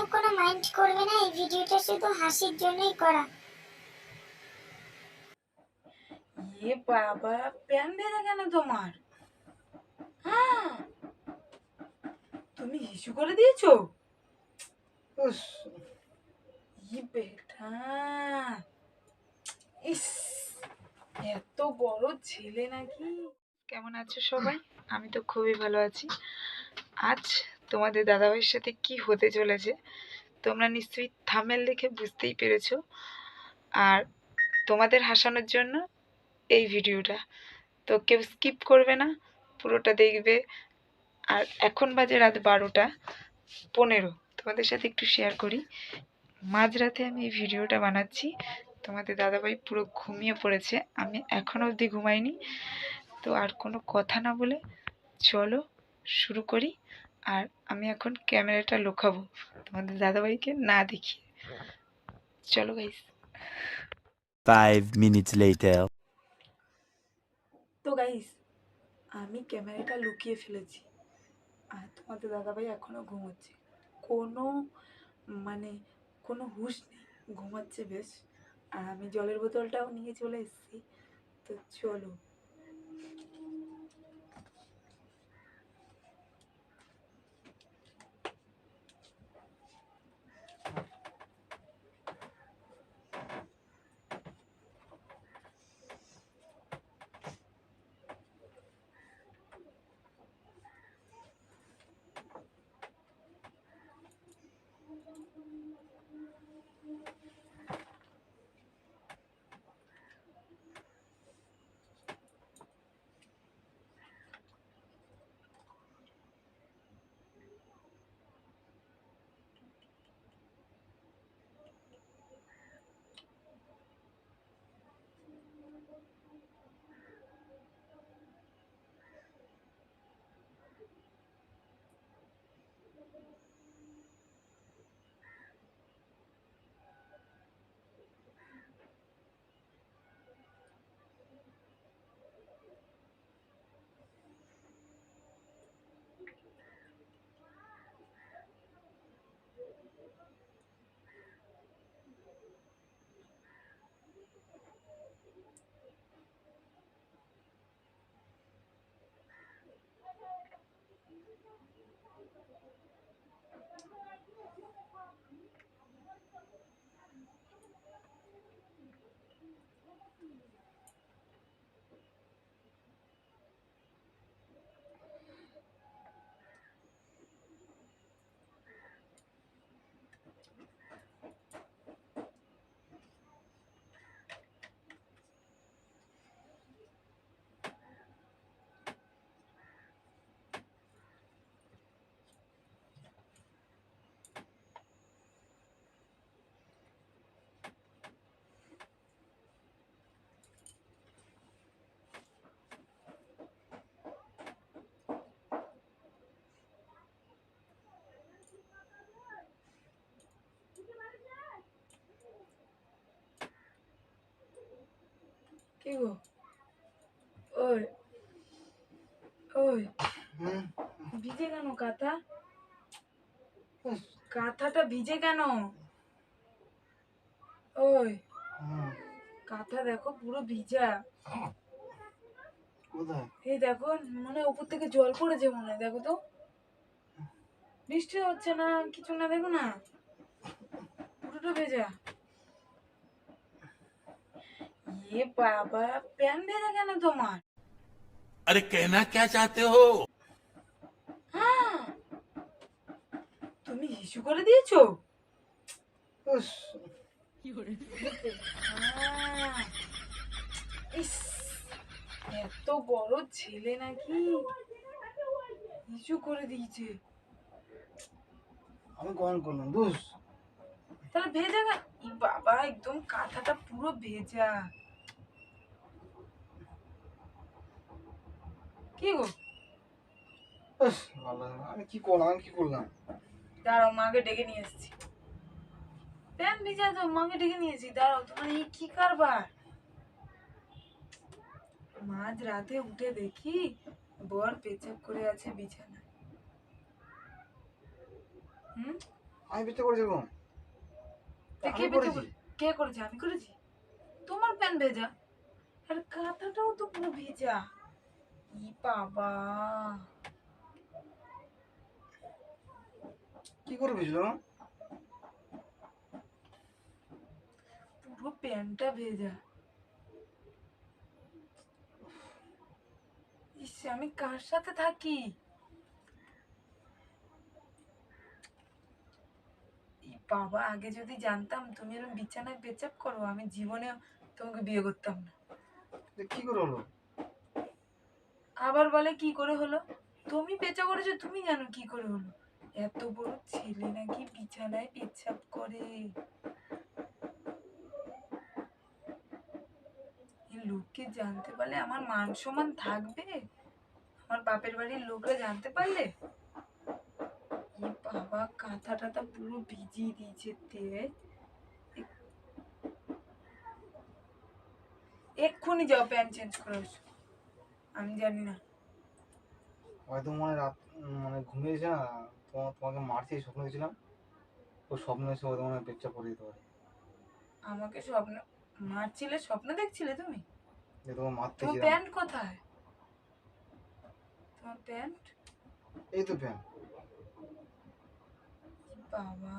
কেউ কোনো মাইন্ড করবে না, এই ভিডিওটা শুধু হাসির জন্যই করা। এ বাবা, প্যান ভেজা কেন তোমার? হ্যাঁ, তুমি হিসু করে দিয়েছো? ই বেটা, ইস, এত বড় ছেলে নাকি। কেমন আছো সবাই? আমি তো খুবই ভালো আছি। আজ তোমাদের দাদাভাইয়ের সাথে কি হতে চলেছে তোমরা নিশ্চয়ই থাম্বনেল দেখে বুঝতেই পেরেছো। আর তোমাদের হাসানোর জন্য এই ভিডিওটা, তো কেউ স্কিপ করবে না, পুরোটা দেখবে। আর এখন বাজে রাত 12:15। তোমাদের সাথে একটু শেয়ার করি, মাঝরাতে আমি এই ভিডিওটা বানাচ্ছি। তোমাদের দাদাভাই পুরো ঘুমিয়ে পড়েছে, আমি এখনও অবধি ঘুমাইনি। তো আর কোনো কথা না বলে চলো শুরু করি। আর আমি এখন ক্যামেরাটা লুকাবো তোমাদের দাদাভাইকে না দেখিয়ে। চলো গাইস। 5 minutes later. তো গাইস, আমি ক্যামেরাটা লুকিয়ে ফেলেছি, আর তোমাদের দাদাভাই এখনো ঘুমোচ্ছে। কোনো মানে কোনো হুঁশ নেই, ঘুমাচ্ছে বেশ। আর আমি জলের বোতলটাও নিয়ে চলে এসেছি। তো চলো। কি গো? ওই ওই, ভিজে কেন কাঁথা? কাঁথাটা ভিজে কেন? ওই, কাঁথা দেখো পুরো ভিজা। এই দেখো, মনে হয় উপর থেকে জল পড়েছে, মনে হয়। দেখো তো, বৃষ্টি হচ্ছে না কিছু না, দেখো না, পুরোটা ভেজা। এ বাবা, প্যান ভেজা কেন তোমার? अरे कहना क्या चाहते हो? হ্যাঁ, তুমি হিসু করে দিয়েছো? আহ, ইস, এত বড় ছেলে নাকি হিসু করে দিয়েছে। আমি কখন করলাম বুঝ? তাহলে ভেজা বাবা, একদম কাঁথাটা পুরো ভেজা। কি গো? আমি কি করলাম? দাঁড়াও, মাকে ডেকে নিয়ে এসেছি। প্যান ভিজা তো, মাকে ডেকে নিয়েছি। দাঁড়াও, তোমার এই কি কারবার? মাঝ রাতে উঠে দেখি বর পেচাপ করে আছে বিছানায়। হুম, আমি পেচ্ছাপ করেছি গো। তা কে আমি পেঁচা করেছি। কে করেছে? আমি করেছি? তোমার প্যান্ট ভেজা, আর কাঁথাটাও তো পুরো ভেজা। ই বাবা, কি করে বুঝলো? পুরো প্যান্টটা ভেজা। ইস, আমি কার সাথে থাকি? ই বাবা, আগে যদি জানতাম তুমি এরকম বিছানায় পেচাপ করো, আমি জীবনে তোমাকে বিয়ে করতাম না। কি করে হলো? আবার বলে কি করে হলো? তুমি পেঁচা করেছো, তুমি জানো কি করে হলো। এত বড় ছেলে নাকি বিছানায় পেচ্ছাপ করে? এই লোককে জানতে পারলে আমার মান সম্মান থাকবে? আমার বাপের বাড়ির লোকরা জানতে পারলে? ই বাবা, কাঁথা টাথা পুরো ভিজিয়ে দিয়েছে তেলে। এক্ষুনি যাও প্যান্ট চেঞ্জ করে আসো। আমি জানি না। হয়তো মানে রাত মানে ঘুমিয়েছে না, তোমাকে মারছি স্বপ্ন দেখছিলাম। ও স্বপ্ন এসে হয়তো মানে পেচ্ছাপ করে দিতে পারে। আমাকে স্বপ্ন মারছিলে? স্বপ্ন দেখছিলে তুমি? যে তোমাকে তোমার মারতেছিলাম। প্যান্ট কোথায়? তোমার প্যান্ট? এই তো প্যান। বাবা,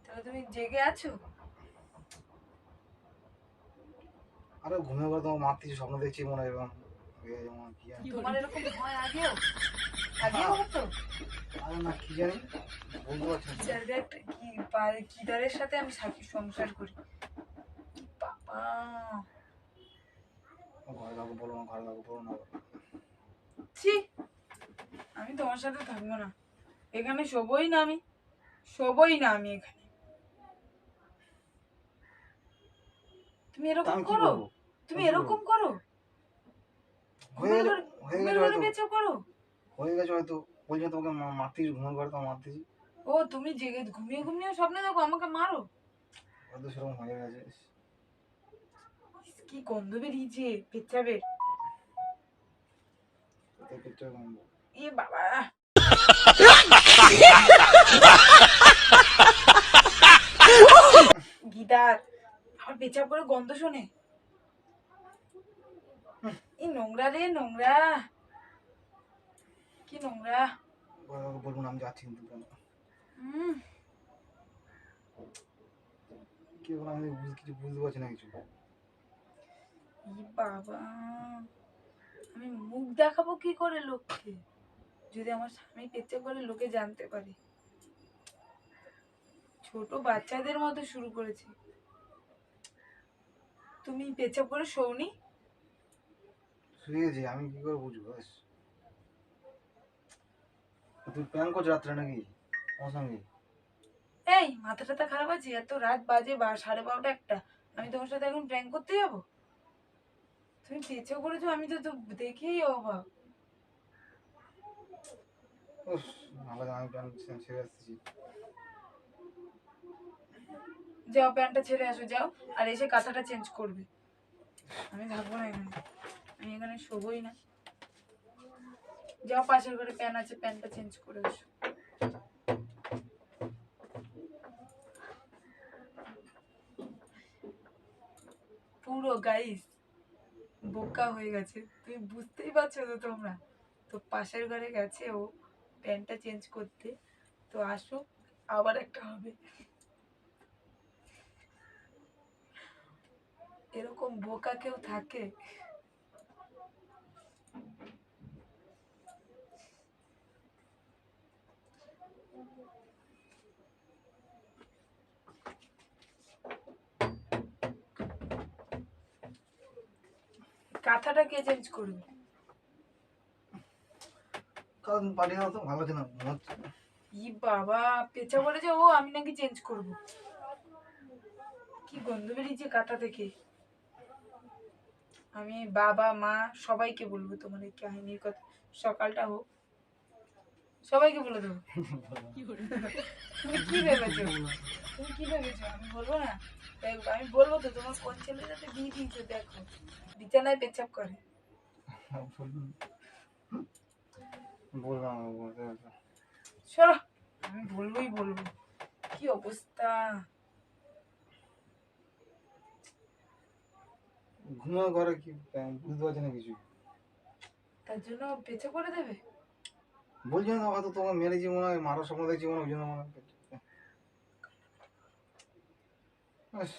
তাহলে তুমি জেগে আছো? আরে ঘুমিয়ে পরে তোমাকে মারতেছি স্বপ্ন দেখছি মনে হয় এরকম। যেমন কি জানি। তোমার এরকম হয় আগেও? আগেও হতো? আরে না কি জানি, বলতে পারছি না। জায়গা একটা কিদারের সাথে আমি সংসার করি। বাবা, ঘরে কাউকে বলো না, ঘরে কাউকে বলো না। ছি, আমি তোমার সাথে থাকবো না। এখানে শোবই না আমি, শোবই না আমি এখানে। তুমি তা এরকম আমি কি করো? করবো? তুমি আমি কি এরকম করবো? করো? হয়ে ঘুমের গেছে, ঘরে, হয়ে ঘুমের গেছে ঘরে হয়তো। বেঁচে করো? হয়ে গেছে হয়তো। বলছি না তোমাকে মারতেছি, ঘুমের ঘরে তো মারতেছি। ও, তুমি জেগে ঘুমিয়ে ঘুমিয়ে স্বপ্নে দেখো আমাকে মারো? হয়তো সেরকম হয়ে গেছে। ইস, কি গন্ধ বেরিয়েছে পেচ্ছাবের। তো পেচ্ছাপ গন্ধ। এ বাবা, গিটার আমার পেচ্ছাব করে গন্ধ শোনে। এই নোংরা রে, নোংরা, কি নোংরা। ঘরে কাউকে বলবো না, আমি যাচ্ছি কিন্তু কেন। হুম, কি বলো, আমি কিছু বুঝতে পারছি না কিছু। ই বাবা, আমি মুখ দেখাবো কি করে লোককে, যদি আমার স্বামী পেচ্ছাব করে লোকে জানতে পারে? ছোট বাচ্চাদের মতো শুরু করেছে। তুমি পেচ্ছাব করে শোনি? শুয়েছি, আমি কি করে বুঝবো? ব্যাস। তুমি প্ল্যান করছো রাত্রে নাকি আমার সঙ্গে? এই মাথা টাথা খারাপ আছে? এত রাত বাজে 12:30 একটা, আমি তোমার সাথে এখন প্র্যাঙ্ক করতে যাবো? তুমি পেচ্ছাব করেছো, আমি তো তো দেখেই অবাক। উফ, আলাদা, আমি প্ল্যান ছেড়ে আসতেছি। যাও প্যান্টটা ছেড়ে আসো, যাও। আর এসে কাঁথাটা চেঞ্জ করবে। আমি থাকবো না এখানে, আমি এখানে শোবই না। যাও, পাশের ঘরে প্যান আছে, প্যান্টটা চেঞ্জ করে আসো। পুরো গাইস বোকা হয়ে গেছে, তুমি বুঝতেই পারছো তো তোমরা। তো পাশের ঘরে গেছে ও প্যান্টটা চেঞ্জ করতে, তো আসুক, আবার একটা হবে। এরকম বোকা কেউ থাকে? কাঁথাটা কে চেঞ্জ করবে? কারণ পাঠিয়ে দাও তো, ভালো লাগছে না মনে হচ্ছে। ই বাবা, পেঁচা বলেছে ও আমি নাকি চেঞ্জ করব। কি গন্ধ বেরিয়েছে কাঁথা থেকে। আমি বাবা মা সবাইকে বলবো তোমার এই কাহিনীর কথা, সকালটা হোক সবাইকে বলে দেবো। তুমি কি ভেবেছো? তুমি কি ভেবেছো আমি বলবো না? দেখো আমি বলবো তো, তোমার কোন ছেলের সাথে বিয়ে দিয়েছো দেখো, বিছানায় পেচ্ছাপ করে। বললাম বলতে। সরো, আমি বলবোই বলবো। অবস্থা। ঘুমিয়ে ঘরে কি বুঝতে পারছি না কিছু। তার জন্য পেছে করে দেবে। বলছি না হয়তো তোমার মেরেছি মনে হয়, মারার স্বপ্ন দেখছি মনে হয়, ওই জন্য মনে হয়। আস,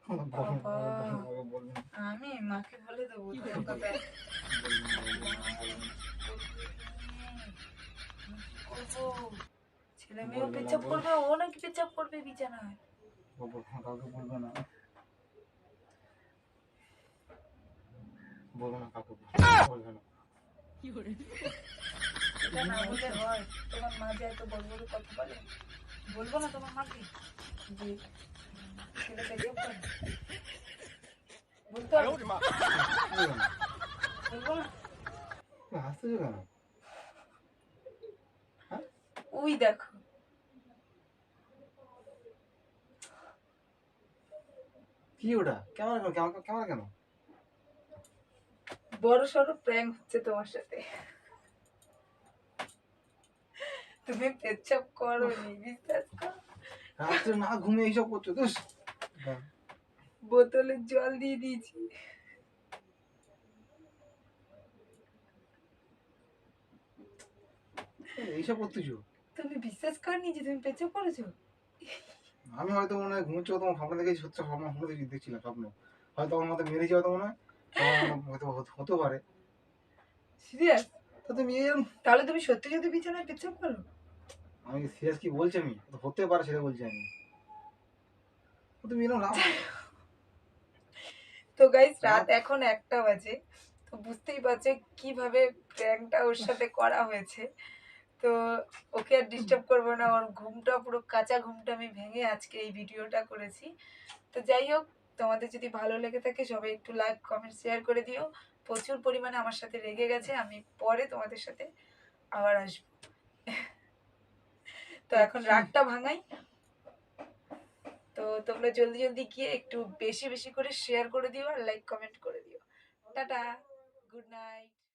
আমার বল- বাবা, আমাকে বলবি না, আমি মাকে বলে দেবো তোর কথা। বলবি না, করবো, ছেলে মেয়েও পেচাপ করবে, ও নাকি পেচাপ করবে বিছানায়। কাউকে বলবে না, বলবে না কাউকে, বলবে না। এটা না বললে হয়? তোমার মা যে এত বড় বড় কথা বলে, বলবো না তোমার মাকে যে ছেলে পেচাপ করে? বলতে হবে? বলবে না। বলবো না? তুমি হাসতেছো কেন? হ্যাঁ, ওই দেখো, কি ওটা? ক্যামেরা কেন, ক্যামেরা কেন? বড় সড়ো প্র্যাঙ্ক হচ্ছে তোমার সাথে। তুমি পেচাপ করো নি, বিশ্বাস করো। রাত্রে না ঘুমিয়ে এইসব করছো তো? বোতলে জল দিয়ে দিয়েছি। এইসব করতেছো? তুমি বিশ্বাস করনি যে তুমি পেচাপ করেছো? আমি হয়তো মনে হয় ঘুমোচ্ছি, তোমার স্বপ্ন দেখেছি, সত্যি স্বপ্ন দেখছিলাম স্বপ্ন, হয়তো আমার মতো মেরেছি, হয়তো মনে হয় হয়তো হতে পারে। সিরিয়াস? তো তুমি তাহলে তুমি সত্যি সত্যি বিছানায় পেচাপ করো? আমি সিরিয়াস কি বলছি, আমি তো হতে পারে সেটা বলছি আমি। তো তুমি এরকম তো গাইস, রাত এখন 1টা বাজে। তো বুঝতেই পারছো কিভাবে প্র্যাঙ্কটা ওর সাথে করা হয়েছে। তো ওকে আর ডিস্টার্ব করবো না, ওর ঘুমটা পুরো কাঁচা ঘুমটা আমি ভেঙে আজকে এই ভিডিওটা করেছি। তো যাই হোক, তোমাদের যদি ভালো লেগে থাকে সবাই একটু লাইক কমেন্ট শেয়ার করে দিও। প্রচুর পরিমাণে আমার সাথে রেগে গেছে, আমি পরে তোমাদের সাথে আবার আসবো। তো এখন রাগটা ভাঙাই। তো তোমরা জলদি জলদি গিয়ে একটু বেশি বেশি করে শেয়ার করে দিও আর লাইক কমেন্ট করে দিও। Tata, good night.